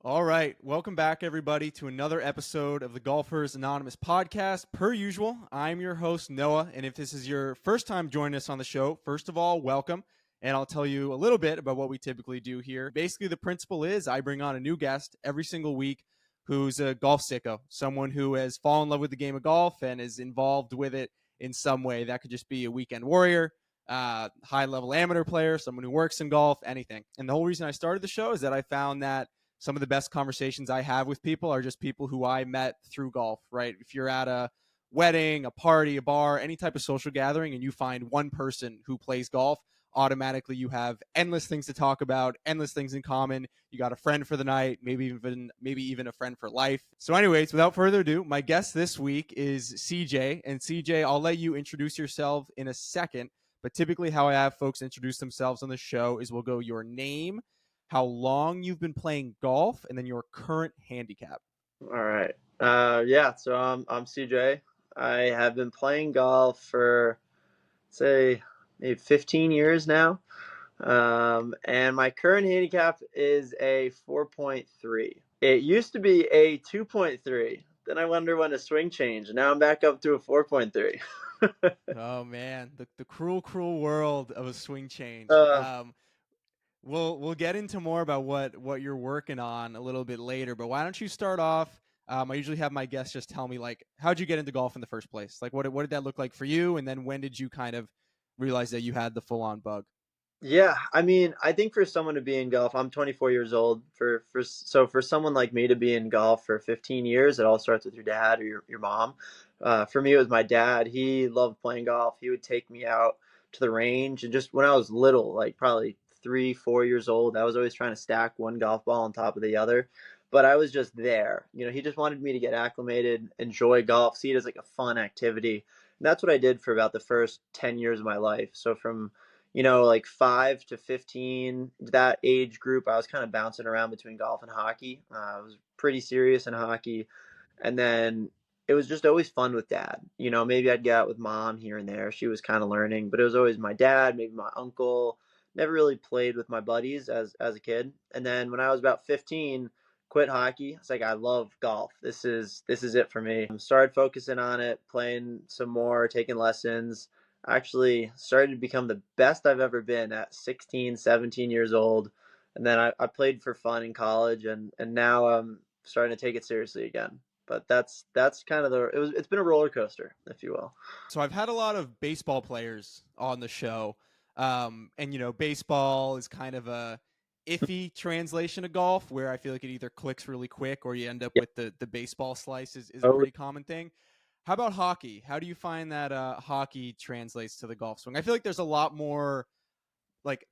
All right. Welcome back, everybody, to another episode of the Golfers Anonymous podcast. Per usual, I'm your host, Noah. And if this is your first time joining us on the show, first of all, welcome. And I'll tell you a little bit about what we typically do here. Basically, the principle is I bring on a new guest every single week who's a golf sicko, someone who has fallen in love with the game of golf and is involved with it in some way. That could just be a weekend warrior, high level amateur player, someone who works in golf, anything. And the whole reason I started the show is that I found that some of the best conversations I have with people are just people who I met through golf, right? If you're at a wedding, a party, a bar, any type of social gathering, and you find one person who plays golf, automatically you have endless things to talk about, endless things in common. You got a friend for the night, maybe even a friend for life. So anyways, without further ado, my guest this week is CJ. And CJ, I'll let you introduce yourself in a second, but typically how I have folks introduce themselves on the show is we'll go your name, how long you've been playing golf, and then your current handicap. All right. So I'm CJ. I have been playing golf for say maybe 15 years now. And my current handicap is a 4.3. It used to be a 2.3. Then I wonder when a swing changed. Now I'm back up to a 4.3. Oh man, the cruel world of a swing change. uh, We'll get into more about what you're working on a little bit later, but why don't you start off? I usually have my guests just tell me like, how'd you get into golf in the first place? Like, what did that look like for you? And then when did you kind of realize that you had the full on bug? Yeah, I mean, I think for someone to be in golf, I'm 24 years old. For someone like me to be in golf for 15 years, it all starts with your dad or your mom. For me, it was my dad. He loved playing golf. He would take me out to the range, and just when I was little, like probably 3, 4 years old, I was always trying to stack one golf ball on top of the other. But I was just there. He just wanted me to get acclimated, enjoy golf, see it as like a fun activity. And that's what I did for about the first 10 years of my life. So from like 5 to 15, that age group, I was kind of bouncing around between golf and hockey. I was pretty serious in hockey. And then it was just always fun with dad. Maybe I'd get out with mom here and there. She was kind of learning, but it was always my dad, maybe my uncle. Never really played with my buddies as a kid. And then when I was about 15, quit hockey. It's like I love golf. This is it for me. Started focusing on it, playing some more, taking lessons. Actually started to become the best I've ever been at 16, 17 years old. And then I played for fun in college, and now I'm starting to take it seriously again. But that's kind of it's been a roller coaster, if you will. So I've had a lot of baseball players on the show, and baseball is kind of a iffy translation of golf, where I feel like it either clicks really quick or you end up Yeah. with the baseball slice is a Oh, pretty common thing. How about hockey? How do you find that hockey translates to the golf swing? I feel like there's a lot more like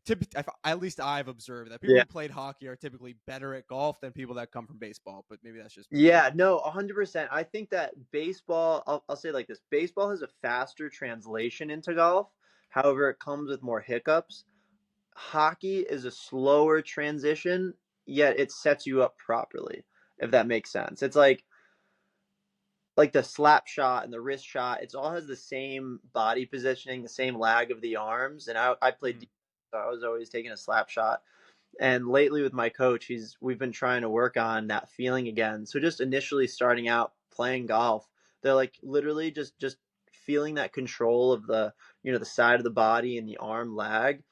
at least I've observed that people yeah. who played hockey are typically better at golf than people that come from baseball, but maybe that's just me. Yeah, no, 100%. I think that baseball, I'll say it like this, baseball has a faster translation into golf. However, it comes with more hiccups. Hockey is a slower transition, yet it sets you up properly, if that makes sense. It's like the slap shot and the wrist shot, it all has the same body positioning, the same lag of the arms. And I played Mhm. defense, so I was always taking a slap shot. And lately with my coach, we've been trying to work on that feeling again. So just initially starting out playing golf, they're like literally just feeling that control of the side of the body and the arm lag.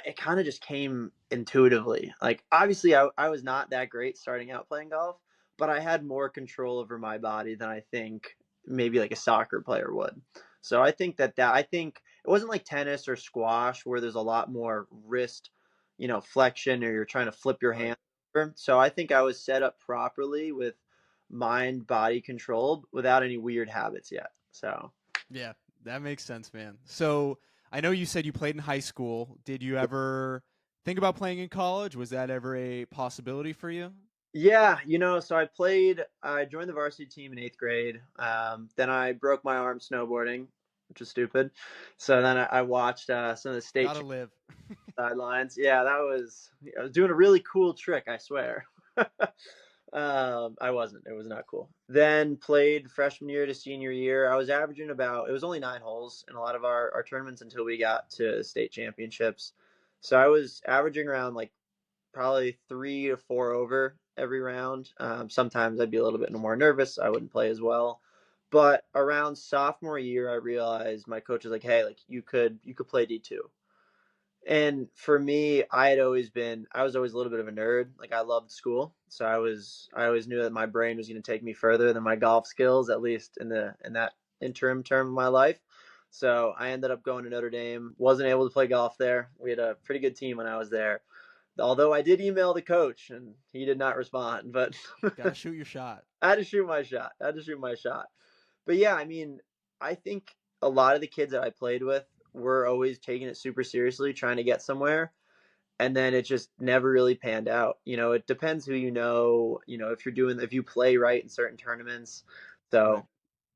It kind of just came intuitively. Like obviously I was not that great starting out playing golf, but I had more control over my body than I think maybe like a soccer player would. So I think it wasn't like tennis or squash where there's a lot more wrist, flexion, or you're trying to flip your Right. hand over. So I think I was set up properly with mind body control without any weird habits yet. So Yeah, that makes sense, man. So I know you said you played in high school. Did you ever think about playing in college? Was that ever a possibility for you? yeah, so I joined the varsity team in 8th grade. Then I broke my arm snowboarding, which is stupid. So then I watched some of the state Gotta live. sidelines. Yeah, I was doing a really cool trick, I swear. I wasn't. It was not cool. Then played freshman year to senior year. I was averaging it was only 9 holes in a lot of our tournaments until we got to state championships. So I was averaging around like probably 3 to 4 over every round. Sometimes I'd be a little bit more nervous. I wouldn't play as well. But around sophomore year, I realized my coach was like, "Hey, like you could play D2." And for me, I was always a little bit of a nerd. Like I loved school, so I always knew that my brain was going to take me further than my golf skills, at least in that interim term of my life. So I ended up going to Notre Dame. Wasn't able to play golf there. We had a pretty good team when I was there. Although I did email the coach and he did not respond, but Got to shoot your shot. I had to shoot my shot. I had to shoot my shot. But yeah, I mean, I think a lot of the kids that I played with were always taking it super seriously, trying to get somewhere. And then it just never really panned out. It depends who if you play right in certain tournaments. Right. So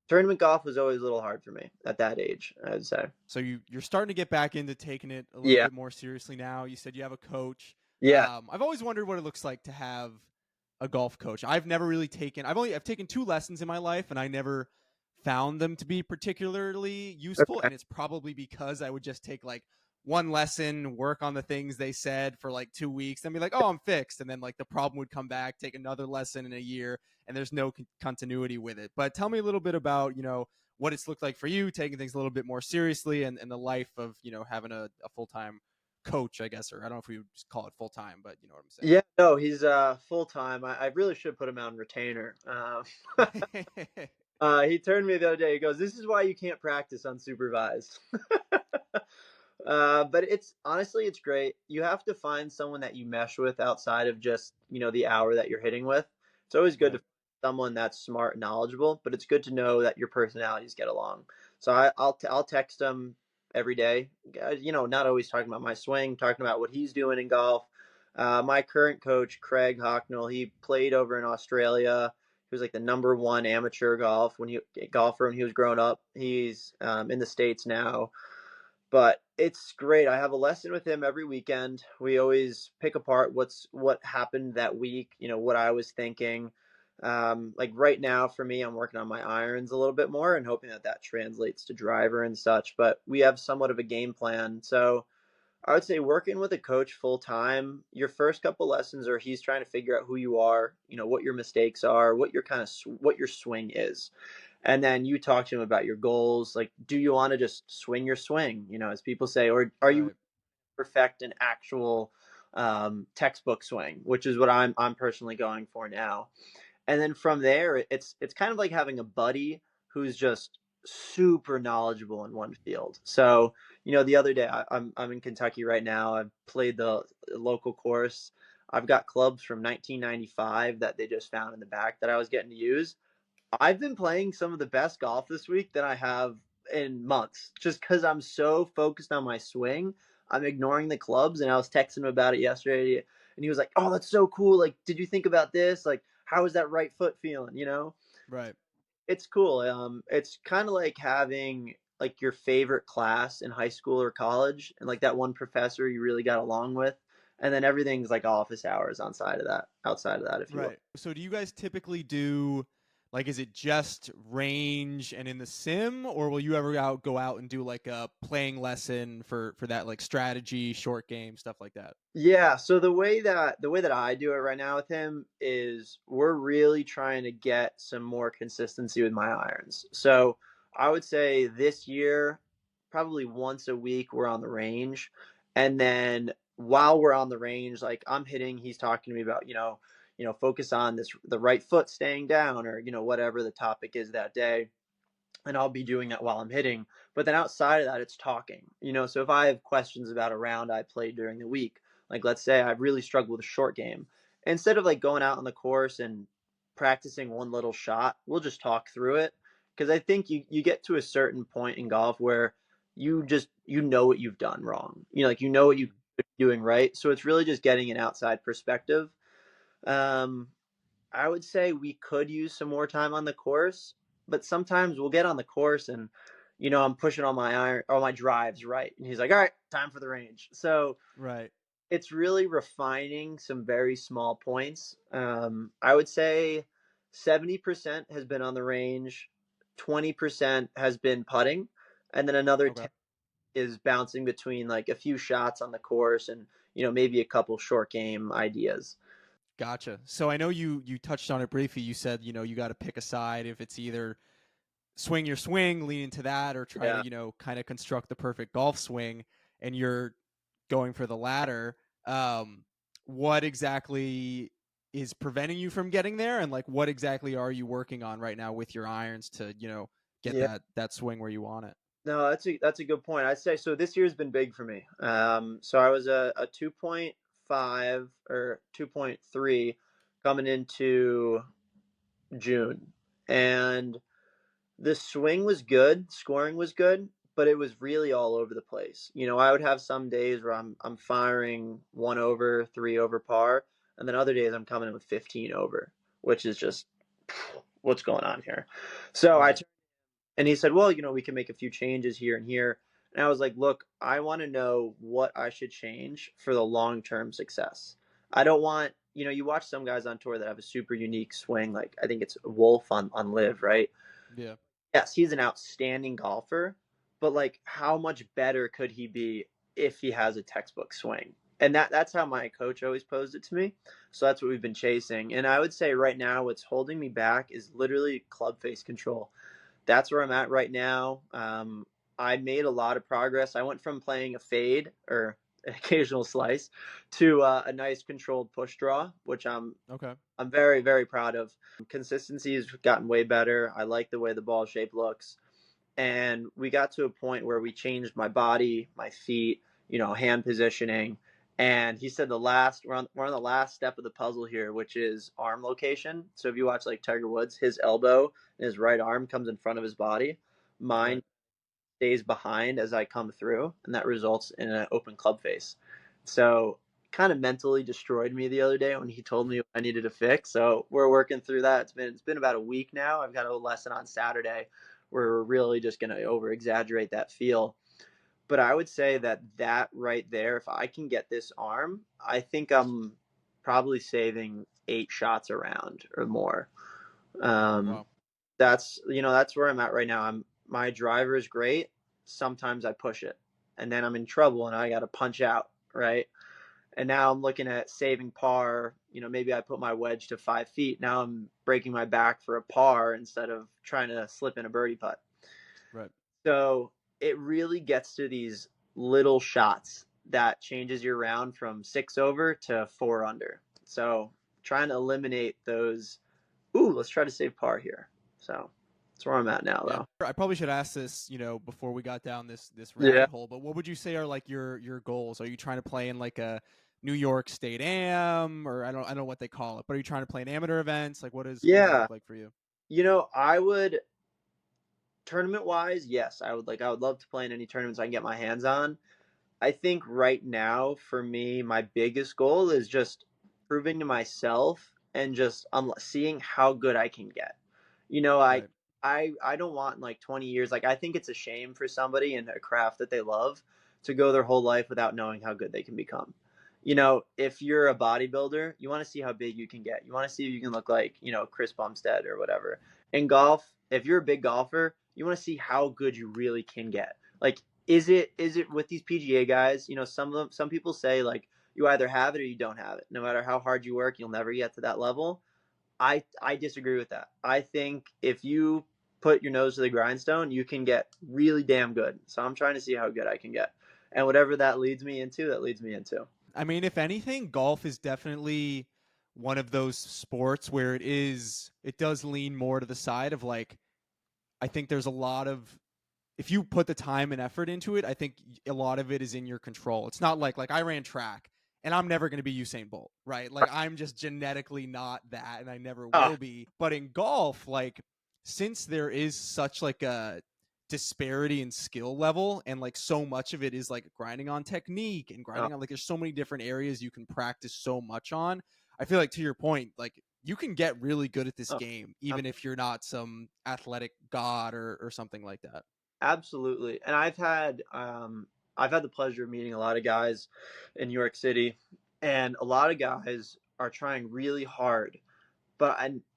tournament golf was always a little hard for me at that age, I would say. So you're starting to get back into taking it a little Yeah. bit more seriously now. You said you have a coach. Yeah. I've always wondered what it looks like to have a golf coach. I've never really taken. I've taken 2 lessons in my life, and I never found them to be particularly useful. Okay. And it's probably because I would just take like one lesson, work on the things they said for like 2 weeks, then be like, oh, I'm fixed. And then like the problem would come back, take another lesson in a year, and there's no continuity with it. But tell me a little bit about, what it's looked like for you, taking things a little bit more seriously, and the life of, having a full-time coach, I guess, or I don't know if we would just call it full-time, but you know what Yeah, no, he's full time. I really should put him on retainer. I'm saying. He turned me the other day. He goes, "This is why you can't practice unsupervised." But it's honestly, it's great. You have to find someone that you mesh with outside of just the hour that you're hitting with. It's always good to Right. find someone that's smart and knowledgeable, but it's good to know that your personalities get along. So I'll text him every day. Not always talking about my swing, talking about what he's doing in golf. My current coach, Craig Hocknell, he played over in Australia. He was like the number one amateur golfer when he was growing up. He's in the States now, but it's great. I have a lesson with him every weekend. We always pick apart what happened that week, what I was thinking. Like right now for me, I'm working on my irons a little bit more and hoping that that translates to driver and such, but we have somewhat of a game plan. So I would say working with a coach full time, your first couple lessons are he's trying to figure out who you are, what your mistakes are, what your swing is. And then you talk to him about your goals. Like, do you want to just swing your swing, as people say, or are you Right. perfect an actual textbook swing, which is what I'm personally going for now. And then from there, it's kind of like having a buddy who's just super knowledgeable in one field. So the other day I'm in Kentucky right now. I've played the local course. I've got clubs from 1995 that they just found in the back that I was getting to use. I've been playing some of the best golf this week that I have in months, just because I'm so focused on my swing. I'm ignoring the clubs, and I was texting him about it yesterday, and he was like, "Oh, that's so cool! Like, did you think about this? Like, how is that right foot feeling? Right. It's cool. It's kind of like having like your favorite class in high school or college, and like that one professor you really got along with, and then everything's like office hours outside of that, if you will. Right. So do you guys typically do like is it just range and in the sim, or will you ever go out and do like a playing lesson for that like strategy, short game, stuff like that? Yeah, so the way that I do it right now with him is we're really trying to get some more consistency with my irons. So I would say this year, probably once a week we're on the range. And then while we're on the range, like I'm hitting, he's talking to me about, focus on the right foot staying down or, whatever the topic is that day, and I'll be doing that while I'm hitting. But then outside of that, it's talking. So if I have questions about a round I played during the week, like let's say I really struggled with a short game, instead of like going out on the course and practicing one little shot, we'll just talk through it. Because I think you get to a certain point in golf where you know what you've done wrong. Like you know what you're doing right. So it's really just getting an outside perspective. Um, I would say we could use some more time on the course, but sometimes we'll get on the course and I'm pushing on my iron or my drives right. And he's like, "All right, time for the range." So Right. it's really refining some very small points. I would say 70% has been on the range, 20% has been putting, and then another Okay. 10 is bouncing between like a few shots on the course and maybe a couple short game ideas. Gotcha. So I know you touched on it briefly. You said, you got to pick a side if it's either swing your swing, lean into that, or try to, Yeah. kind of construct the perfect golf swing, and you're going for the latter. Um, what exactly is preventing you from getting there, and like what exactly are you working on right now with your irons to, get Yeah. that swing where you want it? No, that's a good point. I'd say so. This year's been big for me. So I was a 2.5 or 2.3 coming into June, and the swing was good, scoring was good, but it was really all over the place. I would have some days where I'm firing 1 over, 3 over par, and then other days I'm coming in with 15 over, which is just what's going on here. So Right. and he said, well, we can make a few changes here and here. And I was like, look, I want to know what I should change for the long term success. I don't want, you watch some guys on tour that have a super unique swing. Like I think it's Wolf on Live, right? Yeah. Yes, he's an outstanding golfer, but like how much better could he be if he has a textbook swing? And that's how my coach always posed it to me. So that's what we've been chasing. And I would say right now what's holding me back is literally club face control. That's where I'm at right now. I made a lot of progress. I went from playing a fade or an occasional slice to a nice controlled push draw, which Okay. I'm very, very proud of. Consistency has gotten way better. I like the way the ball shape looks. And we got to a point where we changed my body, my feet, hand positioning. And he said we're on the last step of the puzzle here, which is arm location. So if you watch like Tiger Woods, his elbow and his right arm comes in front of his body. Mine Right. stays behind as I come through, and that results in an open club face. So kind of mentally destroyed me the other day when he told me what I needed to fix. So we're working through that. It's been about a week now. I've got a lesson on Saturday where we're really just going to over exaggerate that feel. But I would say that right there, if I can get this arm, I think I'm probably saving 8 shots around or more. Um, Wow. that's where I'm at right now. My driver is great. Sometimes I push it, and then I'm in trouble, and I got to punch out, right? And now I'm looking at saving par. Maybe I put my wedge to 5 feet. Now I'm breaking my back for a par instead of trying to slip in a birdie putt. Right. So it really gets to these little shots that changes your round from 6 over to 4 under. So trying to eliminate those. Ooh, let's try to save par here. So that's where I'm at now, Yeah, though. I probably should ask this, before we got down this Yeah. rabbit hole. But what would you say are like your goals? Are you trying to play in like a New York State Am, or I don't know what they call it, but are you trying to play in amateur events? Like, what does that Yeah. look like for you? I would tournament wise, yes, I would love to play in any tournaments I can get my hands on. I think right now for me, my biggest goal is just proving to myself and just seeing how good I can get. You know, I Right. I don't want like 20 years. Like I think it's a shame for somebody in a craft that they love to go their whole life without knowing how good they can become. If you're a bodybuilder, you want to see how big you can get. You want to see if you can look like, Chris Bumstead or whatever. In golf, if you're a big golfer, you want to see how good you really can get. Like is it with these PGA guys? Some people say like you either have it or you don't have it. No matter how hard you work, you'll never get to that level. I disagree with that. I think if you put your nose to the grindstone, you can get really damn good. So I'm trying to see how good I can get. And whatever that leads me into, that leads me into. I mean, if anything, golf is definitely one of those sports where it does lean more to the side of like, I think there's a lot of, if you put the time and effort into it, I think a lot of it is in your control. It's not like I ran track and I'm never going to be Usain Bolt, right? Like I'm just genetically not that and I never Ah, will be. But in golf, like since there is such like a disparity in skill level and like so much of it is like grinding on technique and ah, grinding on like there's so many different areas you can practice so much on. I feel like to your point, like you can get really good at this ah, game I'm even if you're not some athletic god or something like that. absolutely. And I've had the pleasure of meeting a lot of guys in New York City, and a lot of guys are trying really hard.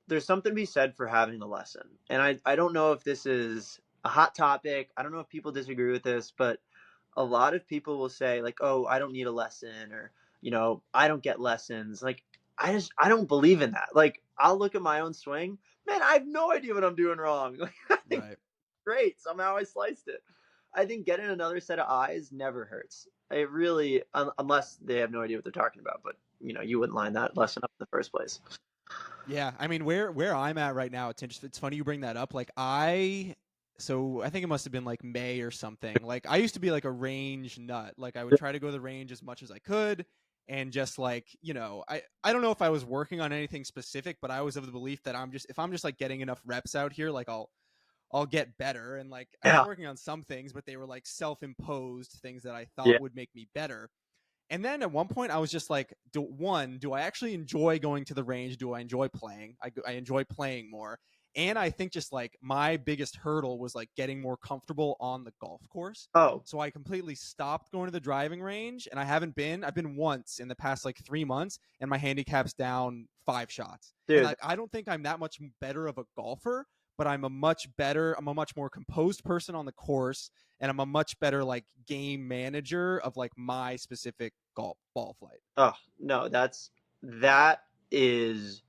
There's something to be said for having the lesson. And I don't know if this is a hot topic. I don't know if people disagree with this, but a lot of people will say like, "Oh, I don't need a lesson," or I don't get lessons. Like, I don't believe in that. Like, I'll look at my own swing, man, I have no idea what I'm doing wrong. Like, I think Right. great. Somehow I sliced it. I think getting another set of eyes never hurts. It really, unless they have no idea what they're talking about. But you wouldn't line that lesson up in the first place. Yeah, I mean, where I'm at right now, it's interesting. It's funny you bring that up. So I think it must have been like May or something. Like I used to be like a range nut. Like I would try to go to the range as much as I could, and just like I don't know if I was working on anything specific, but I was of the belief that if I'm just like getting enough reps out here, like I'll get better. And like I was Yeah. working on some things, but they were like self-imposed things that I Yeah. thought would make me better. And then at one point, I was just like, do I actually enjoy going to the range? Do I enjoy playing? I enjoy playing more. And I think just like my biggest hurdle was like getting more comfortable on the golf course. Oh, So I completely stopped going to the driving range, and I've been once in the past like 3 months, and my handicap's down 5 shots. And dude. like, I don't think I'm that much better of a golfer, but I'm a much more composed person on the course, and I'm a much better like game manager of like my specific golf ball flight. Oh, no, that is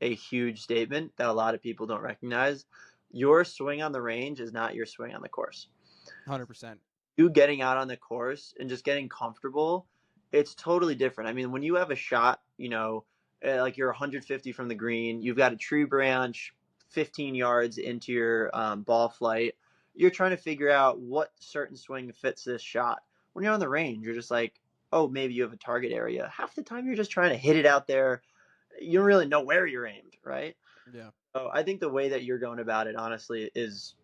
a huge statement that a lot of people don't recognize. Your swing on the range is not your swing on the course. 100%. You getting out on the course and just getting comfortable, it's totally different. I mean, when you have a shot, like you're 150 from the green, you've got a tree branch 15 yards into your ball flight, you're trying to figure out what certain swing fits this shot. When you're on the range, you're just like, oh, maybe you have a target area. Half the time, you're just trying to hit it out there. You don't really know where you're aimed, right? Yeah. So I think the way that you're going about it, honestly, is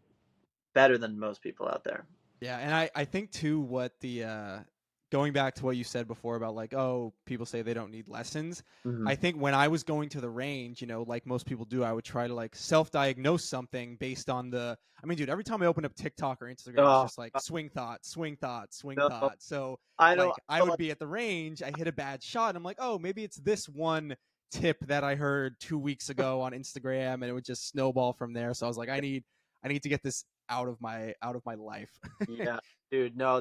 better than most people out there. Yeah, and I think too what the going back to what you said before about like, oh, people say they don't need lessons. Hmm. I think when I was going to the range, like most people do, I would try to like self-diagnose something based on I mean, dude, every time I open up TikTok or Instagram, it's Oh, just like swing thought, swing thought, swing no, thought. So I don't. like I would be at the range, I hit a bad shot, and I'm like, oh, maybe it's this one tip that I heard 2 weeks ago on Instagram, and it would just snowball from there. So I was like, I need to get this out of my life. Yeah, dude. No,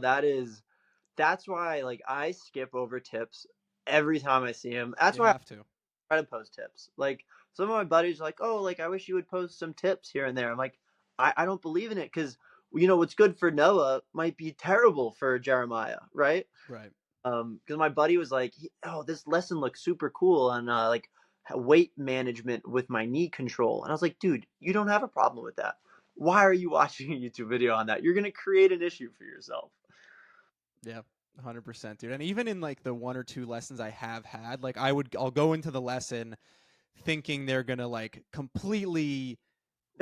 that's why like I skip over tips every time I see him. That's You why I have to. try to post tips. Like some of my buddies are like, oh, like I wish you would post some tips here and there. I'm like, I don't believe in it because what's good for Noah might be terrible for Jeremiah, right? Right. Because my buddy was like, oh, this lesson looks super cool on like weight management with my knee control, and I was like, dude, you don't have a problem with that. Why are you watching a YouTube video on that? You're gonna create an issue for yourself. Yeah. 100%, dude. And even in like the one or two lessons I have had, like I'll go into the lesson thinking they're going to like completely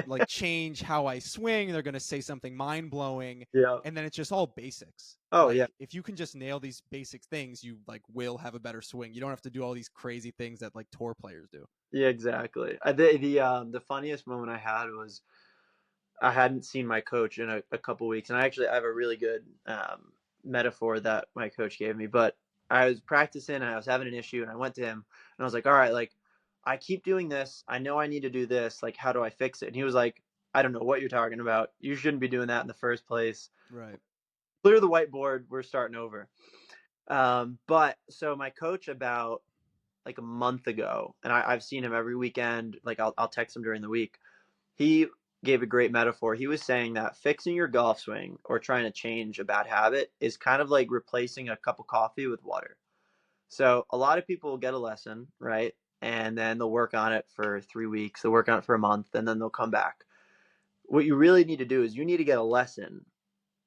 like change how I swing. They're going to say something mind blowing. Yeah. And then it's just all basics. Oh Like yeah. if you can just nail these basic things, you like will have a better swing. You don't have to do all these crazy things that like tour players do. Yeah, exactly. The funniest moment I had was I hadn't seen my coach in a couple weeks, and I have a really good metaphor that my coach gave me. But I was practicing, and I was having an issue, and I went to him, and I was like, "All right, like I keep doing this. I know I need to do this. Like, how do I fix it?" And he was like, "I don't know what you're talking about. You shouldn't be doing that in the first place. Right. Clear the whiteboard. We're starting over." But so my coach about like a month ago, and I've seen him every weekend. Like I'll text him during the week. He gave a great metaphor. He was saying that fixing your golf swing or trying to change a bad habit is kind of like replacing a cup of coffee with water. So a lot of people will get a lesson, right? And then they'll work on it for 3 weeks, they'll work on it for a month, and then they'll come back. What you really need to do is you need to get a lesson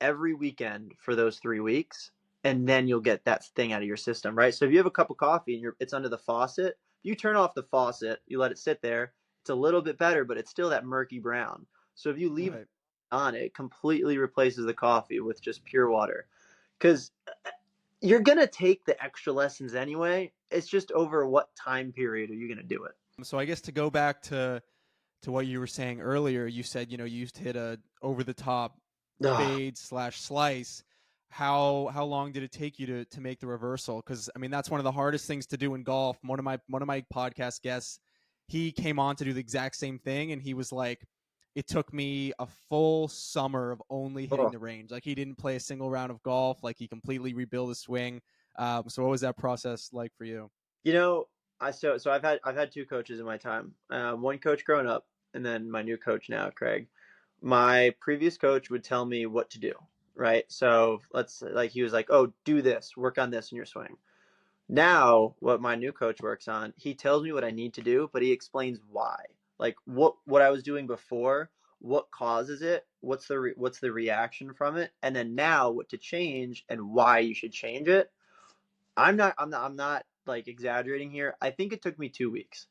every weekend for those 3 weeks, and then you'll get that thing out of your system, right? So if you have a cup of coffee and it's under the faucet, if you turn off the faucet, you let it sit there, it's a little bit better, but it's still that murky brown. So if you leave it Right. on, it completely replaces the coffee with just pure water. Because you're gonna take the extra lessons anyway. It's just over what time period are you gonna do it? So I guess to go back to what you were saying earlier, you said, you used to hit a over the top Ugh. fade slash slice. How long did it take you to make the reversal? Because I mean that's one of the hardest things to do in golf. One of my podcast guests, he came on to do the exact same thing, and he was like, it took me a full summer of only hitting Ugh. the range. Like he didn't play a single round of golf. Like he completely rebuilt his swing. So what was that process like for you? You know, I've had two coaches in my time. One coach growing up, and then my new coach now, Craig. My previous coach would tell me what to do, right? So let's like he was like, "Oh, do this, work on this in your swing." Now, what my new coach works on, he tells me what I need to do, but he explains why. Like what I was doing before, what causes it, what's the reaction from it, and then now what to change and why you should change it. I'm not like exaggerating here. I think it took me 2 weeks.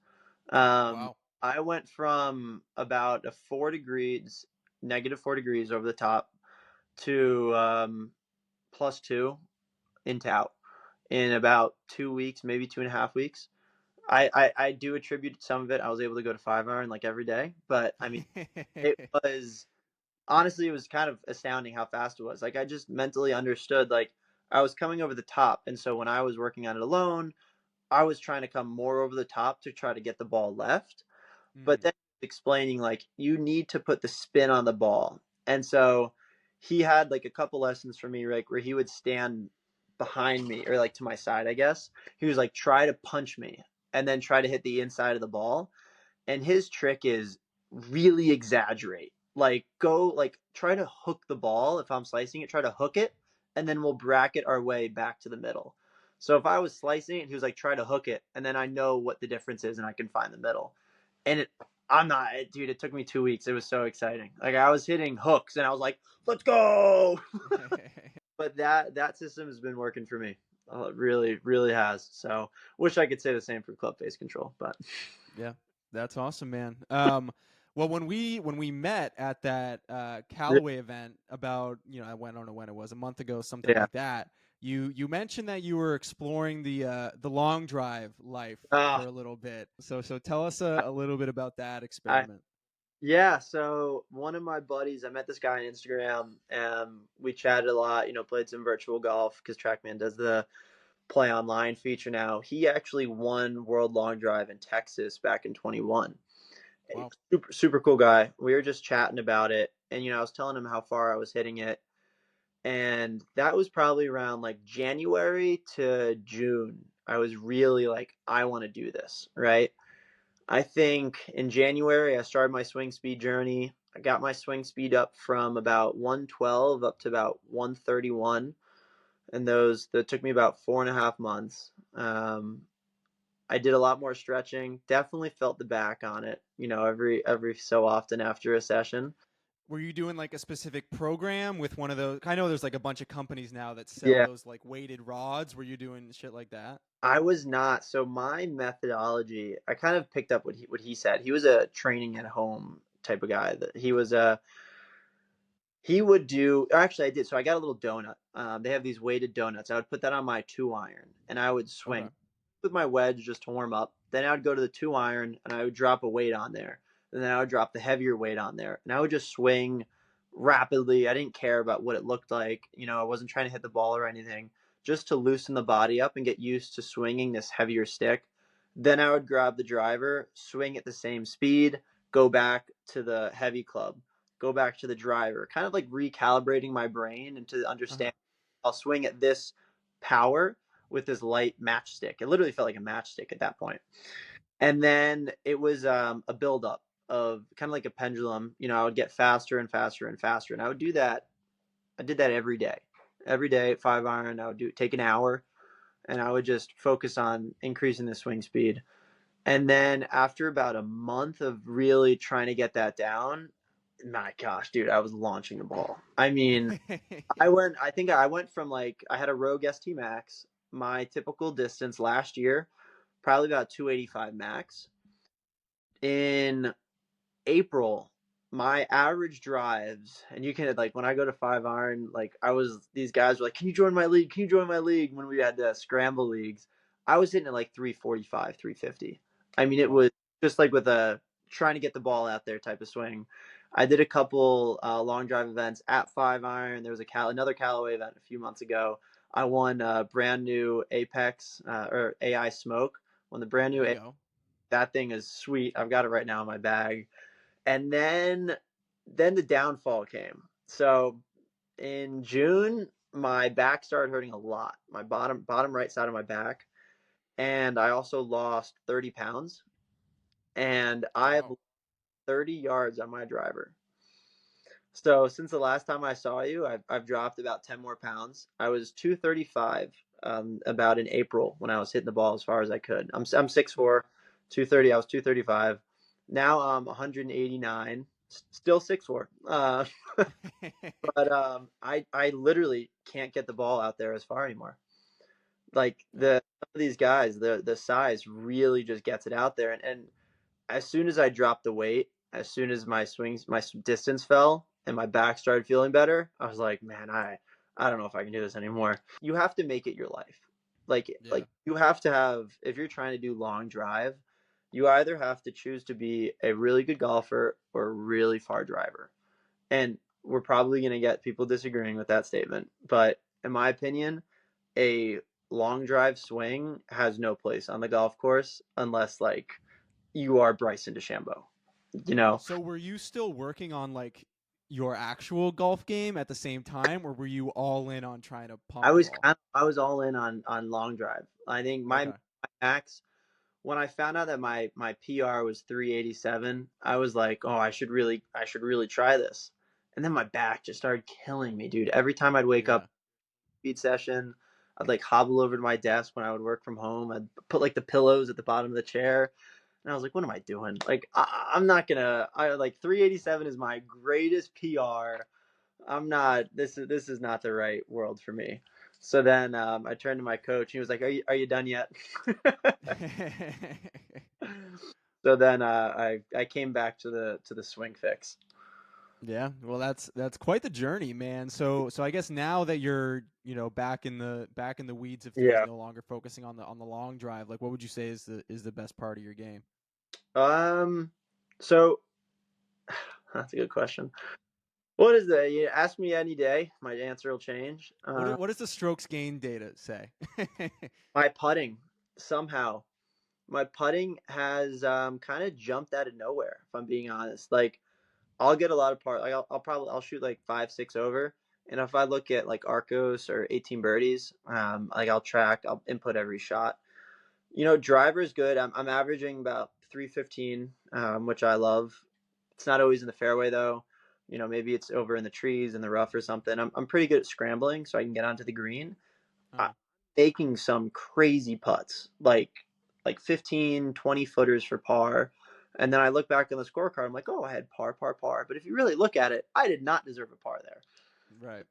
Um, Wow. I went from about a 4 degrees, -4 degrees over the top to +2 into out in about 2 weeks, maybe 2.5 weeks. I do attribute some of it. I was able to go to 5 iron like every day, but I mean, it was honestly, it was kind of astounding how fast it was. Like I just mentally understood like I was coming over the top, and so when I was working on it alone, I was trying to come more over the top to try to get the ball left. But Mm. then explaining like you need to put the spin on the ball. And so he had like a couple lessons for me, like where he would stand behind me or like to my side, I guess. He was like, try to punch me and then try to hit the inside of the ball. And his trick is really exaggerate. Like go like try to hook the ball if I'm slicing it, try to hook it, and then we'll bracket our way back to the middle. So if I was slicing it, he was like try to hook it, and then I know what the difference is and I can find the middle. And I'm not, dude. It took me 2 weeks. It was so exciting. Like I was hitting hooks, and I was like, "Let's go!" But that system has been working for me. It really, really has. So wish I could say the same for club face control, but Yeah, that's awesome, man. Well, when we met at that Callaway event about I don't know when it was, a month ago, something yeah. like that. You mentioned that you were exploring the long drive life Uh, for a little bit. So tell us a little bit about that I experiment. Yeah, so one of my buddies, I met this guy on Instagram, and we chatted a lot. Played some virtual golf because TrackMan does the play online feature now. He actually won World Long Drive in Texas back in 21. Wow. Super super cool guy. We were just chatting about it, and I was telling him how far I was hitting it, and that was probably around like January to June. I was really like, I want to do this, right? I think in January I started my swing speed journey. I got my swing speed up from about 112 up to about 131, and those that took me about 4.5 months. I did a lot more stretching. Definitely felt the back on it. Every so often after a session. Were you doing like a specific program with one of those? I know there's like a bunch of companies now that sell Yeah, those like weighted rods. Were you doing shit like that? I was not. So my methodology, I kind of picked up what he said. He was a training at home type of guy. That he was a He would do, or actually, I did. So I got a little donut. They have these weighted donuts. I would put that on my 2 iron, and I would Okay. swing with my wedge just to warm up. Then I would go to the 2 iron, and I would drop a weight on there. And then I would drop the heavier weight on there, and I would just swing rapidly. I didn't care about what it looked like. I wasn't trying to hit the ball or anything, just to loosen the body up and get used to swinging this heavier stick. Then I would grab the driver, swing at the same speed, go back to the heavy club, go back to the driver, kind of like recalibrating my brain and to Uh-huh. understand I'll swing at this power with this light matchstick. It literally felt like a matchstick at that point. And then it was a buildup of kind of like a pendulum. I would get faster and faster and faster. And I would do that. I did that every day. Every day at 5 iron, I would take an hour, and I would just focus on increasing the swing speed. And then after about a month of really trying to get that down, my gosh, dude, I was launching the ball. I mean, I think I went from like, I had a Rogue ST Max, my typical distance last year, probably about 285 max. In April, my average drives, and you can like when I go to 5 iron, like these guys were like, "Can you join my league? Can you join my league?" When we had scramble leagues, I was hitting at like 345, 350. I mean, it Wow. was just like with a trying to get the ball out there type of swing. I did a couple long drive events at 5 iron. There was another Callaway event a few months ago. I won a brand new Apex or AI Smoke. Won the brand There new. you go. That thing is sweet. I've got it right now in my bag. And then the downfall came. So in June, my back started hurting a lot. My bottom right side of my back, and I also lost 30 pounds, and I have Wow. 30 yards on my driver. So since the last time I saw you, I've dropped about 10 more pounds. I was 235 about in April when I was hitting the ball as far as I could. I'm 6'4", 230. I was 235. Now I'm 189, still 6'4". But I literally can't get the ball out there as far anymore. Like Yeah. some of these guys, the size really just gets it out there, and as soon as I dropped the weight, as soon as my distance fell, and my back started feeling better, I was like, man, I don't know if I can do this anymore. You have to make it your life. Yeah. Like you have to have, if you're trying to do long drive, you either have to choose to be a really good golfer or a really far driver. And we're probably going to get people disagreeing with that statement, but in my opinion, a long drive swing has no place on the golf course unless like you are Bryson DeChambeau. You know, So were you still working on like your actual golf game at the same time, or were you all in on trying to pump the ball? I was all in on long drive. I think my Okay. max, when I found out that my PR was 387, I was like, oh, I should really try this. And then my back just started killing me, dude. Every time I'd wake up Yeah. speed session, I'd like hobble over to my desk when I would work from home. I'd put like the pillows at the bottom of the chair. And I was like, what am I doing? Like, I'm not gonna. I like 387 is my greatest PR. I'm not. This is not the right world for me. So then I turned to my coach. He was like, "Are you done yet?" So then I came back to the swing fix. Yeah, well, that's quite the journey, man. So I guess now that you're back in the weeds of things, Yeah. no longer focusing on the long drive, like what would you say is the best part of your game? Um. So that's a good question. What is that? You ask me any day, my answer will change. What does the strokes gain data say? My putting somehow, my putting has kind of jumped out of nowhere. If I'm being honest, like I'll get a lot of Like I'll shoot like 5, 6 over. And if I look at like Arcos or 18 birdies, like I'll input every shot. Driver is good. I'm averaging about 315, which I love. It's not always in the fairway though. Maybe it's over in the trees in the rough or something. I'm pretty good at scrambling, so I can get onto the green. I'm uh, making some crazy putts, like 15, 20 footers for par. And then I look back on the scorecard. I'm like, oh, I had par, par, par. But if you really look at it, I did not deserve a par there. right.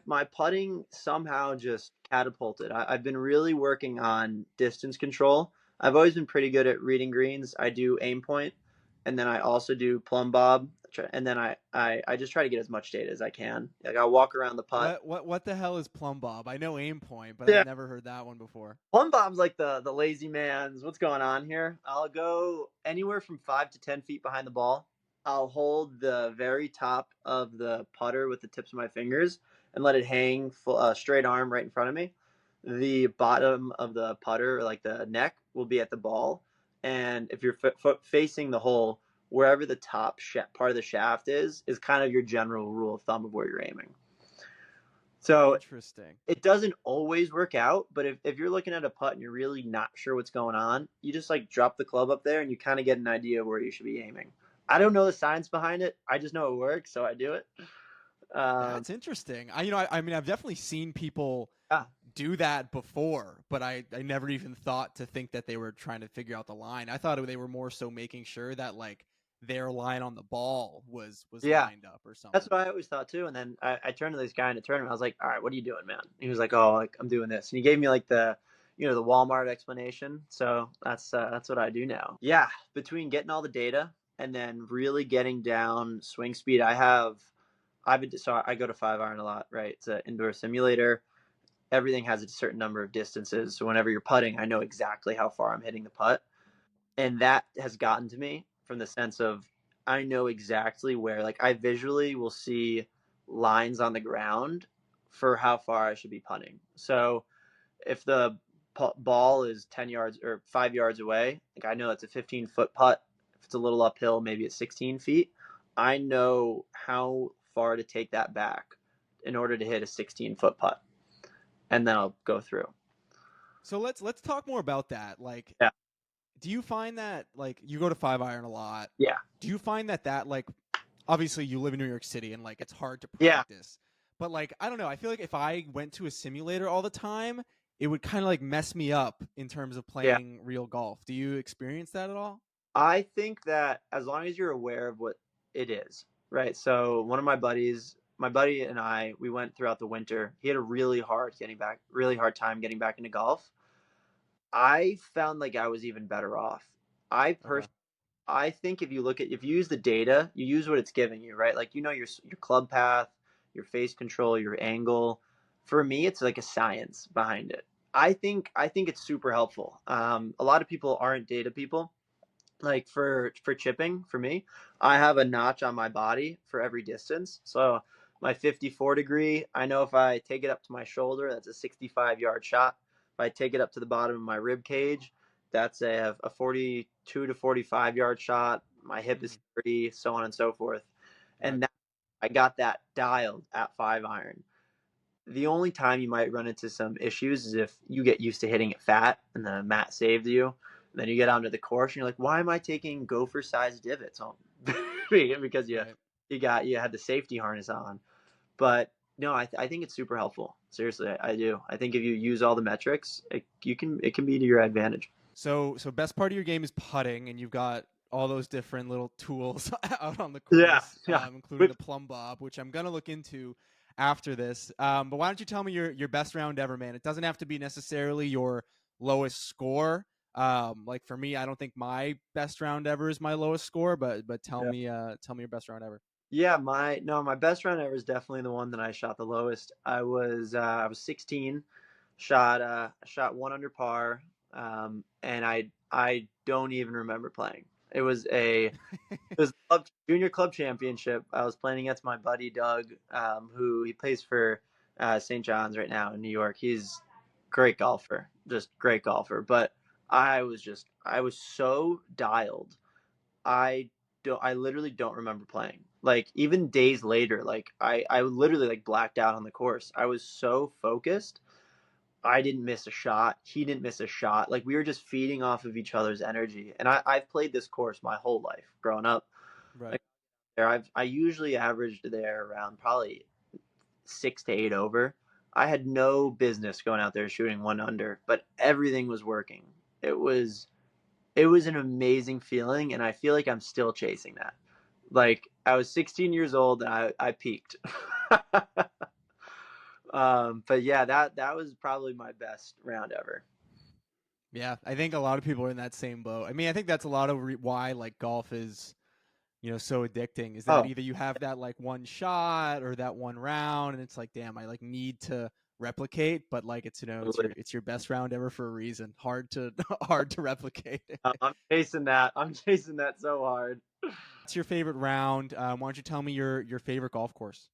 My putting somehow just catapulted. I've been really working on distance control. I've always been pretty good at reading greens. I do aim point, and then I also do plumb bob, and then I just try to get as much data as I can. Like I'll walk around the putt. What the hell is plumb bob? I know aim point, but I've Yeah, never heard that one before. plumb bob's like the lazy man's. What's going on here? I'll go anywhere from 5 to 10 feet behind the ball. I'll hold the very top of the putter with the tips of my fingers and let it hang full, straight arm right in front of me. The bottom of the putter, like the neck, will be at the ball. And if you're facing the hole, wherever the top part of the shaft is kind of your general rule of thumb of where you're aiming. So Interesting. it doesn't always work out, but if you're looking at a putt and you're really not sure what's going on, you just like drop the club up there and you kind of get an idea of where you should be aiming. I don't know the science behind it. I just know it works, so I do it. Um, That's interesting. I mean, I've definitely seen people yeah, do that before, but I never even thought to think that they were trying to figure out the line. I thought they were more so making sure that like their line on the ball was yeah, lined up or that's something. what I always thought too. And then I turned to this guy in the tournament. I was like, "All right, what are you doing, man?" He was like, "Oh, like I'm doing this," and he gave me like the Walmart explanation. So that's what I do now. Yeah, between getting all the data and then really getting down swing speed, so I go to 5 iron a lot, right? It's an indoor simulator. Everything has a certain number of distances. So whenever you're putting, I know exactly how far I'm hitting the putt. And that has gotten to me from the sense of I know exactly where, like, I visually will see lines on the ground for how far I should be putting. So if the ball is 10 yards or 5 yards away, like I know it's a 15-foot putt. If it's a little uphill, maybe it's 16 feet. I know how far to take that back in order to hit a 16-foot putt, and then I'll go through. So let's talk more about that. Like, Yeah. do you find that like you go to 5-iron a lot? Yeah. Do you find that like obviously you live in New York City and like it's hard to Yeah. practice. But like I don't know, I feel like if I went to a simulator all the time, it would kind of like mess me up in terms of Yeah. playing real golf. Do you experience that at all? I think that as long as you're aware of what it is, right? So one of my buddy and I, we went throughout the winter. He had a really hard time getting back into golf. I found like I was even better off. I Okay. personally, I think if you use the data, you use what it's giving you, right? Like your club path, your face control, your angle. For me, it's like a science behind it. I think it's super helpful. A lot of people aren't data people. Like for chipping, for me, I have a notch on my body for every distance. So my 54 degree, I know if I take it up to my shoulder, that's a 65-yard shot. If I take it up to the bottom of my rib cage, that's a 42 to 45-yard shot. My hip is Mhm. 30, so on and so forth. Right. And that, I got that dialed at 5-iron. The only time you might run into some issues is if you get used to hitting it fat and the mat saved you. And then you get onto the course and you're like, why am I taking gopher sized divots on? Because Right. you had the safety harness on. But no, I think it's super helpful. Seriously, I do. I think if you use all the metrics, it can be to your advantage. So best part of your game is putting, and you've got all those different little tools out on the Yeah, course, yeah. including Which the plumb bob, which I'm gonna look into after this. But why don't you tell me your best round ever, man? It doesn't have to be necessarily your lowest score. Like for me, I don't think my best round ever is my lowest score, but yeah. tell me your best round ever. Yeah, my best round ever is definitely the one that I shot the lowest. I was 16, shot one under par, and I don't even remember playing. It was junior club championship. I was playing against my buddy Doug, who he plays for St. John's right now in New York. He's great golfer, just great golfer. But I was so dialed. I literally don't remember playing. Like even days later, like I literally like blacked out on the course. I was so focused. I didn't miss a shot. He didn't miss a shot. Like we were just feeding off of each other's energy. And I've played this course my whole life growing up. Right. Like I usually averaged there around probably 6 to 8 over. I had no business going out there shooting one under, but everything was working. It was it was an amazing feeling, and I feel like I'm still chasing that. Like I was 16 years old and I peaked. But yeah, that was probably my best round ever. Yeah, I think a lot of people are in that same boat. I mean, I think that's a lot of why like golf is so addicting is that Oh, either you have that like one shot or that one round and it's like, damn, I like need to replicate, but like it's absolutely. it's your best round ever for a reason. Hard to hard to replicate. I'm chasing that. I'm chasing that so hard. What's your favorite round? Why don't you tell me your favorite golf course?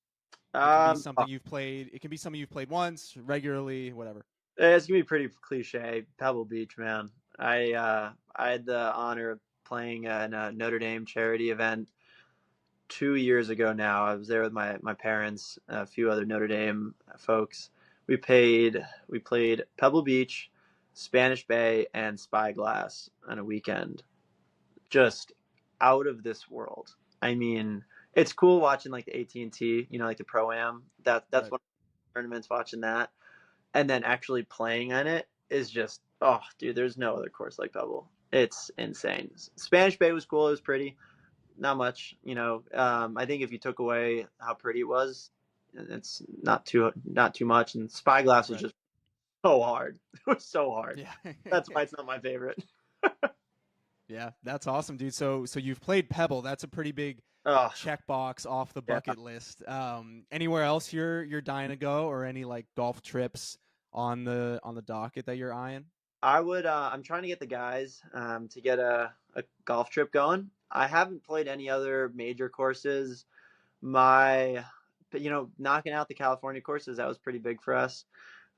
It can be Um, something you've played. It can be something you've played once, regularly, whatever. it's gonna be pretty cliche. Pebble Beach, man. I had the honor of playing in a Notre Dame charity event 2 years ago now. I was there with my parents, a few other Notre Dame folks. We played Pebble Beach, Spanish Bay, and Spyglass on a weekend. Just out of this world. I mean, it's cool watching like the AT&T, like the Pro Am. That's Right. one of the tournaments watching that, and then actually playing on it is just dude. There's no other course like Pebble. It's insane. Spanish Bay was cool. It was pretty not much. I think if you took away how pretty it was, it's not too much. And Spyglass was Right. just so hard. It was so hard. Yeah. That's why it's not my favorite. Yeah, that's awesome, dude. So you've played Pebble. That's a pretty big Oh checkbox off the yeah. bucket list. Anywhere else you're dying to go, or any like golf trips on the docket that you're eyeing? I would. I'm trying to get the guys to get a golf trip going. I haven't played any other major courses. My, but knocking out the California courses, that was pretty big for us.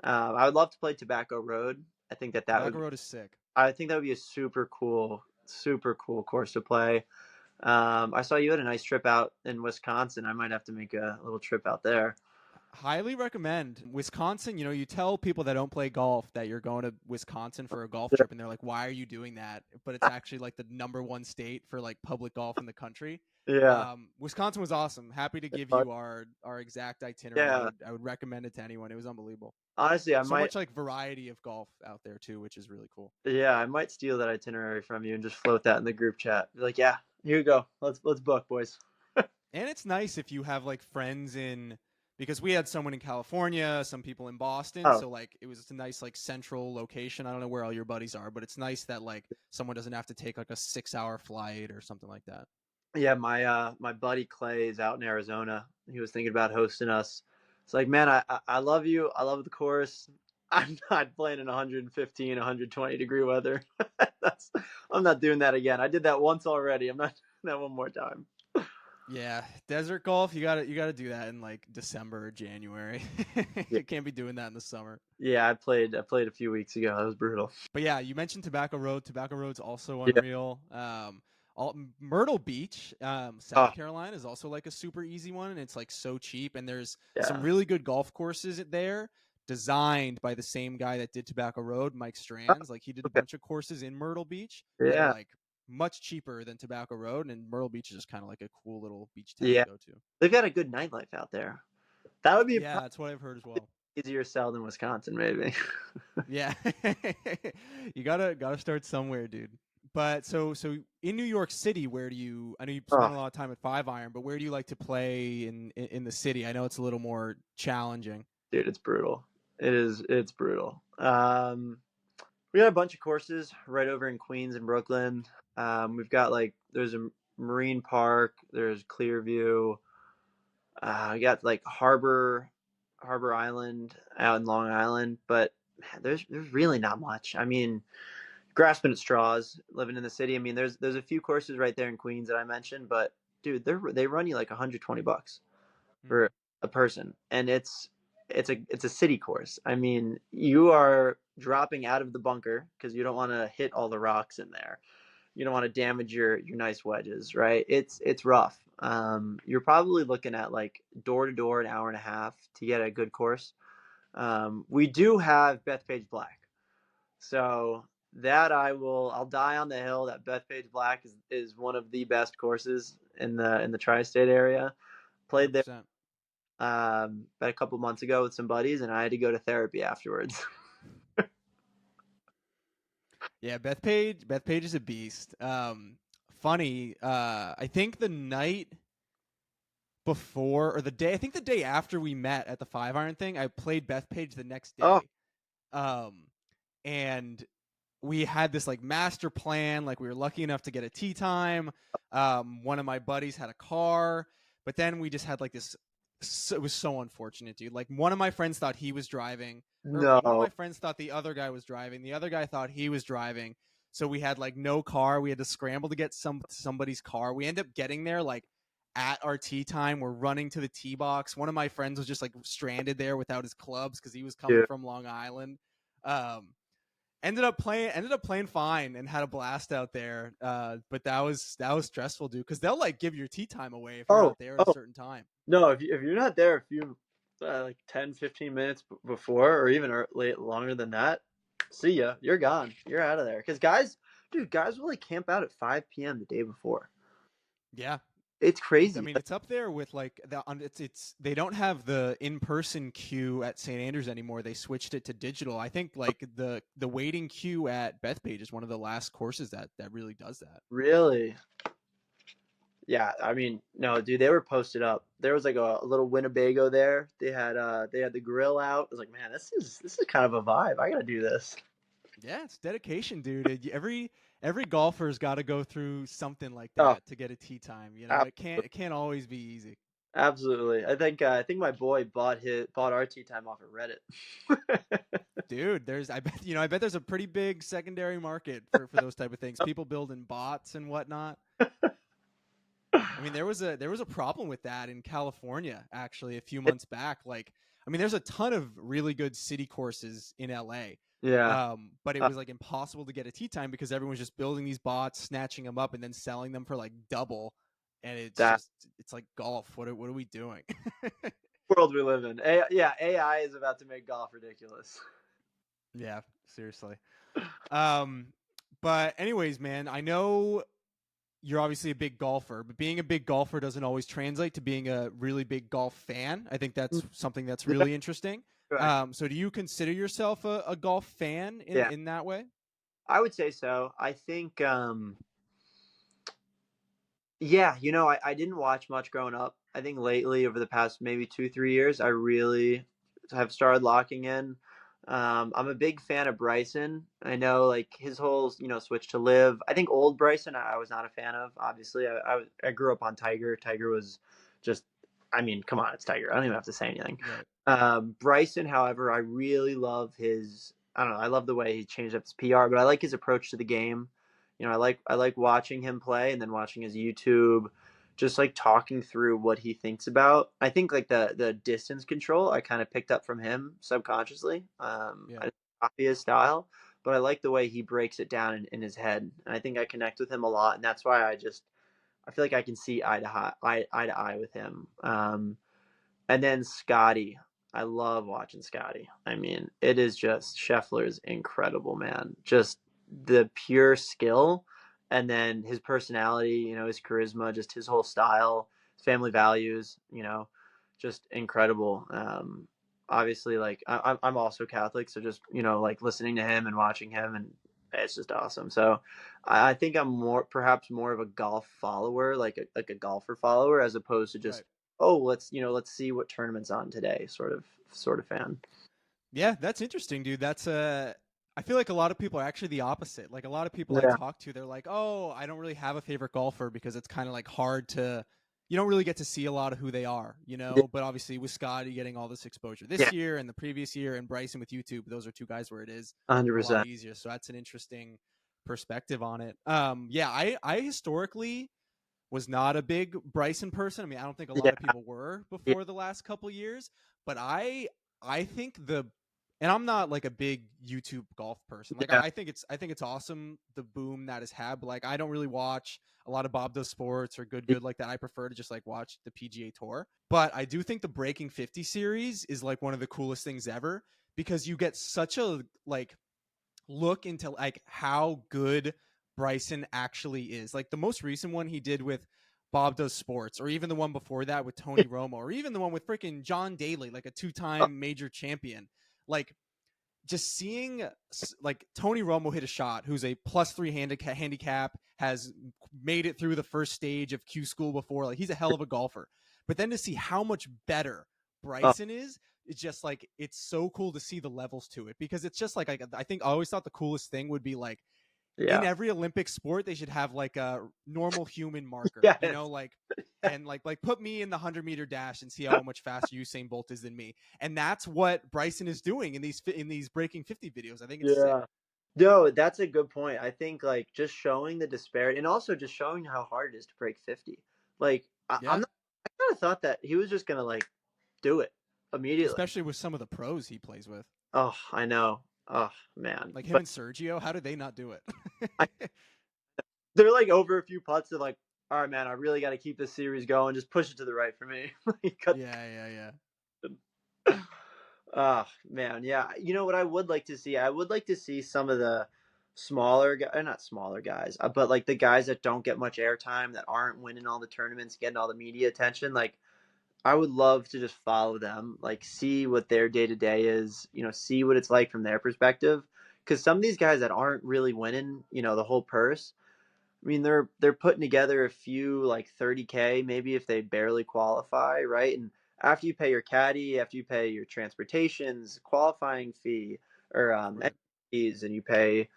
I would love to play Tobacco Road. I think that Tobacco would. Road is sick. I think that would be a super cool course to play. I saw you had a nice trip out in Wisconsin. I might have to make a little trip out there. Highly recommend. Wisconsin, you tell people that don't play golf that you're going to Wisconsin for a golf trip, and they're like, why are you doing that? But it's actually like the number one state for like public golf in the country. Yeah. Wisconsin was awesome. Happy to give But you our exact itinerary. I yeah. would I would recommend it to anyone. It was unbelievable. Honestly, So much like variety of golf out there too, which is really cool. I might steal that itinerary from you and just float that in the group chat. Be like, yeah, here you go. Let's book, boys. And it's nice if you have like friends in, because we had someone in California, some people in Boston, Oh, so like it was a nice like central location. I don't know where all your buddies are, but it's nice that like someone doesn't have to take like a 6 hour flight or something like that. yeah, my buddy Clay is out in Arizona. He was thinking about hosting us. It's like, man, I love you. I love the course. I'm not playing in 115, 120-degree weather. That's I'm not doing that again. I did that once already. I'm not doing that one more time. Yeah, desert golf, you gotta do that in like December or January. Yeah, You can't be doing that in the summer. yeah. I played a few weeks ago. That was brutal. But yeah, you mentioned Tobacco Road. Tobacco Road's also Yeah. unreal. Myrtle Beach, Oh, South Carolina, is also like a super easy one, and it's like so cheap. And there's some yeah. really good golf courses there, designed by the same guy that did Tobacco Road, Mike Oh, Strands. Like he did a okay. bunch of courses in Myrtle Beach that are Yeah. like much cheaper than Tobacco Road, and Myrtle Beach is just kind of like a cool little beach town to Yeah. go to. They've got a good nightlife out there. That would be Yeah, probably that's what I've heard as well. easier sell than Wisconsin, maybe. Yeah. You gotta start somewhere, dude. But so in New York City, where do you? I know you spent Oh, a lot of time at Five Iron, but where do you like to play in the city? I know it's a little more challenging. dude, it's brutal. It's brutal. We got a bunch of courses right over in Queens and Brooklyn. We've got like there's a Marine Park, there's Clearview. We got like Harbor Island out in Long Island, but man, there's really not much. I mean, grasping at straws, living in the city. I mean, there's a few courses right there in Queens that I mentioned, but dude, they run you like $120 Hmm. for a person, and it's a city course. I mean, you are dropping out of the bunker because you don't want to hit all the rocks in there. You don't want to damage your nice wedges, right? It's rough. You're probably looking at like door to door an hour and a half to get a good course. We do have Bethpage Black, so that I'll die on the hill that Bethpage Black is one of the best courses in the tri-state area. Played there 100%. about a couple months ago with some buddies, and I had to go to therapy afterwards. Yeah, Beth Page is a beast. Funny. I think the night before, or the day, I think the day after we met at the Five Iron thing, I played Beth Page the next Oh, day. Um, and we had this like master plan. Like we were lucky enough to get a tee time. One of my buddies had a car, but then we just had like this. It was so unfortunate, dude. Like one of my friends thought he was driving, or one of no. my friends thought the other guy was driving. The other guy thought he was driving. So we had like no car. We had to scramble to get somebody's car. We end up getting there like at our tee time. We're running to the tee box. One of my friends was just like stranded there without his clubs because he was coming Dude. from Long Island. Um, ended up playing fine and had a blast out there. But that was stressful, dude, because they'll like give your tea time away if you're Oh, not there at a oh, certain time. no, if you're not there a few like 10, 15 minutes before, or even late longer than that, see ya. You're gone. You're out of there. Because guys will like camp out at 5 p.m. the day before. Yeah, It's I crazy. mean it's up there with like it's they don't have the in person queue at St. Andrews anymore. They switched it to digital. I think like the waiting queue at Bethpage is one of the last courses that really does that. Really? Yeah, I mean, no, dude, they were posted up. There was like a little Winnebago there. They had the grill out. I was like, man, this is kind of a vibe. I gotta do this. Yeah, it's dedication, dude. Every golfer's got to go through something like Oh, that to get a tee time. It can't absolutely. it can't always be easy. Absolutely. I think my boy bought our tea time off of Reddit. Dude, I bet there's a pretty big secondary market for those type of things. People building bots and whatnot. I mean, there was a problem with that in California actually a few months back. Like, I mean, there's a ton of really good city courses in LA. Yeah. But it Uh, was like impossible to get a tee time because everyone's just building these bots, snatching them up, and then selling them for like double. And that it's like golf. What are we doing? world we live in. Yeah, AI is about to make golf ridiculous. Yeah, seriously. Um, but anyways, man, I know you're obviously a big golfer, but being a big golfer doesn't always translate to being a really big golf fan. I think that's something that's Yeah, really interesting. correct. So do you consider yourself a golf fan Yeah, in that way? I would say so. I think yeah, I didn't watch much growing up. I think lately, over the past maybe 2, 3 years, I really have started locking in. I'm a big fan of Bryson. I know, like, his whole, switch to live. I think old Bryson, I was not a fan of. Obviously, I grew up on Tiger. Tiger was just, I mean, come on, it's Tiger. I don't even have to say anything. Right. Bryson, however, I really love his. I don't know. I love the way he changed up his PR, but I like his approach to the game. I like watching him play and then watching his YouTube, just like talking through what he thinks about. I think like the distance control I kind of picked up from him subconsciously. Yeah. I didn't copy his style, but I like the way he breaks it down in his head. And I think I connect with him a lot, and that's why I feel like I can see eye to eye with him. And then Scotty. I love watching Scotty. I mean, it is just Scheffler's incredible, man. Just the pure skill and then his personality, his charisma, just his whole style, his family values, just incredible. Obviously, like I'm also Catholic, so just like listening to him and watching him, and it's just awesome. So I think I'm perhaps more of a golf follower, like a golfer follower, as opposed to just Right. oh let's see what tournament's on today sort of fan. Yeah, that's interesting, dude. I feel like a lot of people are actually the opposite. Like a lot of people I Yeah, talk to, they're like, "Oh, I don't really have a favorite golfer because it's kind of like hard to you don't really get to see a lot of who they are, you yeah, know? But obviously with Scotty getting all this exposure yeah, this year and the previous year and Bryson with YouTube, those are two guys where it is a lot 100%. easier. So that's an interesting perspective on it. Yeah, I historically was not a big Bryson person. I mean, I don't think a Yeah, lot of people were yeah, before the last couple years, but I think the and I'm not like a big YouTube golf person. Like yeah, I think it's awesome the boom that has had, but like I don't really watch a lot of Bob Does Sports or Good like that. I prefer to just like watch the PGA Tour. But I do think the Breaking 50 series is like one of the coolest things ever because you get such a like look into like how good Bryson actually is. Like the most recent one he did with Bob Does Sports, or even the one before that with Tony Romo, or even the one with freaking John Daly, like a oh, two-time major champion. Like just seeing like Tony Romo hit a shot, who's a +3 handicap, has made it through the first stage of Q school before. Like he's a hell of a golfer. But then to see how much better oh, Bryson is, it's just like it's so cool to see the levels to it because it's just like I think I always thought the coolest thing would be like in yeah, every Olympic sport they should have like a normal human marker, yeah, you know, like and like put me in the 100-meter dash and see how much faster Usain Bolt is than me. And that's what Bryson is doing in these breaking 50 videos. I think it's sick. yeah. No, that's a good point. I think like just showing the disparity and also just showing how hard it is to break 50. Like I'm Yeah, not. I kind of thought that he was just gonna like do it immediately. especially with some of the pros he plays with, Oh, I know. Oh man, like him but and Sergio. How did they not do I, it? they're like over a few putts. They're like, all right, man, I really got to keep this series going. Just push it to the right for me. Cut. Yeah, yeah, yeah. Oh man, yeah. You know what I would like to see? I would like to see some of the smaller guys, not smaller guys, but like the guys that don't get much airtime, that aren't winning all the tournaments, getting all the media attention. Like I would love to just follow them, like see what their day to day is, see what it's like from their perspective. Because some of these guys that aren't really winning, the whole purse. I mean, they're putting together a few like 30K, maybe if they barely qualify, right? And after you pay your caddy, after you pay your transportations, qualifying fee, or Right. fees, and you pay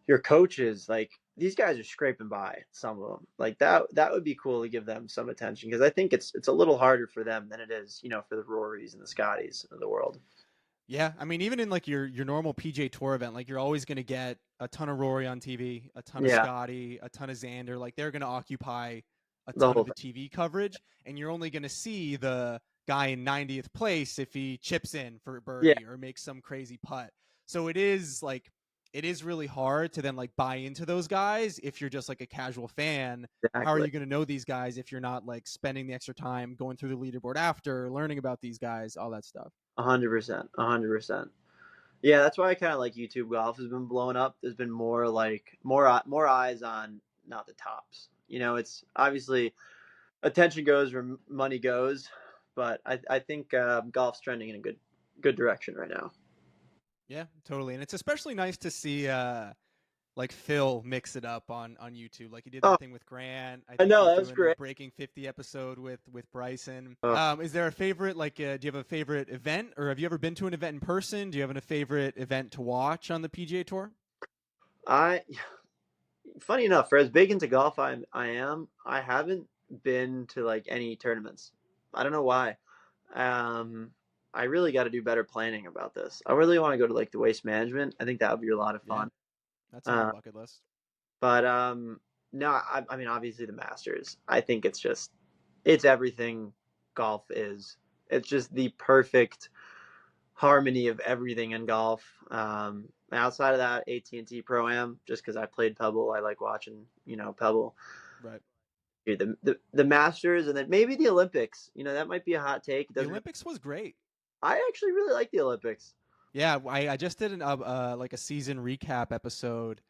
your coaches, like these guys are scraping by some of them. Like that would be cool to give them some attention because I think it's a little harder for them than it is, for the Rorys and the Scotties of the world. Yeah, I mean, even in like your normal PJ Tour event, like you're always going to get a ton of Rory on TV, a ton of Yeah, Scotty, a ton of Xander. Like they're going to occupy a the ton whole of thing. the TV coverage, and you're only going to see the guy in 90th place if he chips in for a Yeah, birdie or makes some crazy putt. So it is like it is really hard to then like buy into those guys if you're just like a casual fan. How are Exactly. you going to know these guys if you're not like spending the extra time going through the leaderboard after, learning about these guys, all that stuff? 100%. 100%. Yeah, that's why I kind of like YouTube golf has been blowing up. There's been more like more eyes on not the tops. It's obviously attention goes where money goes, but I think golf's trending in a good direction right now. Yeah, totally. And it's especially nice to see like Phil mix it up on YouTube. Like he did Oh, that thing with Grant. I I think know he's that was doing the great. Breaking 50 episode with Bryson. Oh, Is there a favorite like do you have a favorite event, or have you ever been to an event in person? Do you have a favorite event to watch on the PGA Tour? I funny enough, for as big into golf I haven't been to like any tournaments. I don't know why. Um, I really got to do better planning about this. I really want to go to like the Waste Management. I think that would be a lot of Yeah, fun. that's on my Uh, bucket list. but no, I mean obviously the Masters. I think it's everything golf is. It's just the perfect harmony of everything in golf. Outside of that, AT&T Pro Am, just because I played Pebble, I like watching Pebble. Right. The Masters, and then maybe the Olympics. That might be a hot take. It The doesn't. Olympics was great. I actually really like the Olympics. Yeah, I just did like a season recap episode,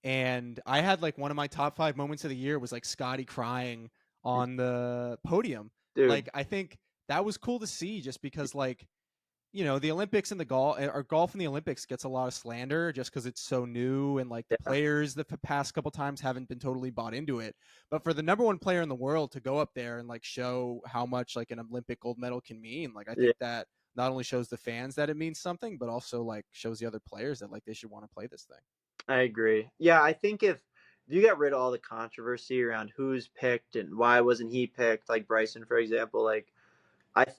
and I had like one of my top 5 moments of the year was like Scotty crying on the podium. Dude. Like I think that was cool to see, just because like the Olympics and the golf or golf in the Olympics gets a lot of slander just because it's so new, and like the Yeah, players the past couple times haven't been totally bought into it. But for the number one player in the world to go up there and like show how much like an Olympic gold medal can mean, like I yeah, think that not only shows the fans that it means something, but also like shows the other players that like they should want to play this thing. I agree. Yeah, I think if you get rid of all the controversy around who's picked and why wasn't he picked, like Bryson, for example, like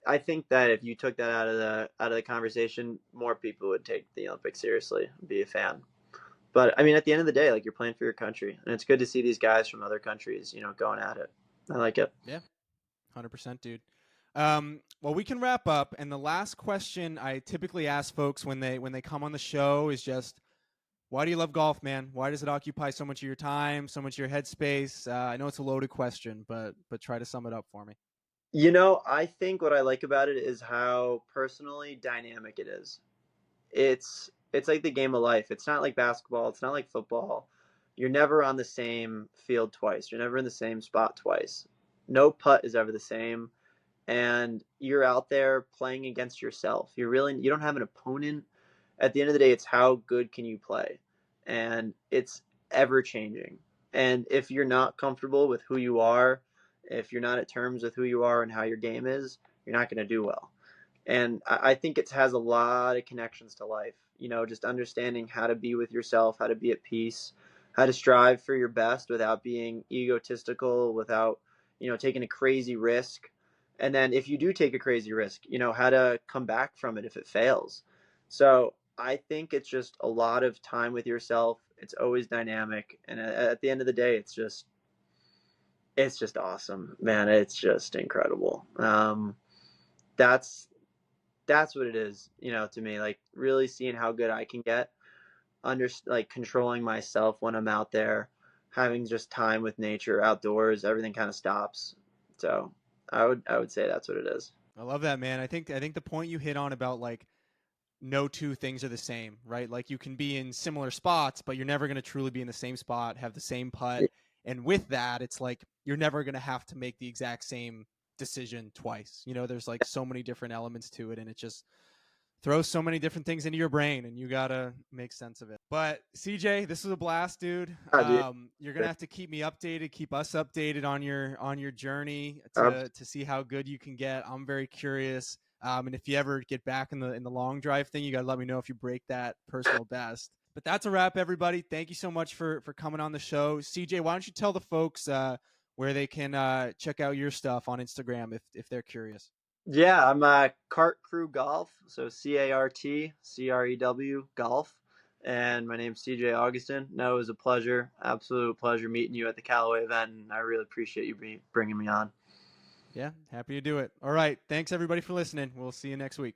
I think that if you took that out of the conversation, more people would take the Olympics seriously, and be a fan. But I mean, at the end of the day, like you're playing for your country, and it's good to see these guys from other countries, going at it. I like it. Yeah, 100%, dude. Well, we can wrap up, and the last question I typically ask folks when they come on the show is just, why do you love golf, man? Why does it occupy so much of your time, so much of your headspace? I know it's a loaded question, but try to sum it up for me. I think what I like about it is how personally dynamic it is. It's like the game of life. It's not like basketball. It's not like football. You're never on the same field twice. You're never in the same spot twice. No putt is ever the same, and you're out there playing against yourself. You don't have an opponent. At the end of the day, it's how good can you play, and it's ever changing. And if you're not comfortable with who you are, if you're not at terms with who you are and how your game is, you're not going to do well. And I think it has a lot of connections to life. Just understanding how to be with yourself, how to be at peace, how to strive for your best without being egotistical, without taking a crazy risk. And then if you do take a crazy risk, how to come back from it if it fails. So I think it's just a lot of time with yourself. It's always dynamic, and at the end of the day, it's just awesome, man. It's just incredible. That's that's what it is, to me. Like really seeing how good I can get, like controlling myself when I'm out there, having just time with nature, outdoors, everything kind of stops. So I would say that's what it is. I love that, man. I think the point you hit on about like no two things are the same, right? Like you can be in similar spots, but you're never going to truly be in the same spot, have the same putt. And with that, it's like you're never going to have to make the exact same decision twice. There's like so many different elements to it, and it just throws so many different things into your brain, and you got to make sense of it. But CJ, this was a blast, dude. Yeah, dude. You're going to have to keep me updated, keep us updated on your journey Um, to see how good you can get. I'm very curious. And if you ever get back in the long drive thing, you got to let me know if you break that personal best. But that's a wrap, everybody. Thank you so much for coming on the show. CJ, why don't you tell the folks where they can check out your stuff on Instagram if they're curious. yeah, I'm Cart Crew Golf, so CARTCREW Golf, and my name's CJ Augustin. No, it was a pleasure, absolute pleasure meeting you at the Callaway event, and I really appreciate you bringing me on. Yeah, happy to do it. All right. Thanks, everybody, for listening. We'll see you next week.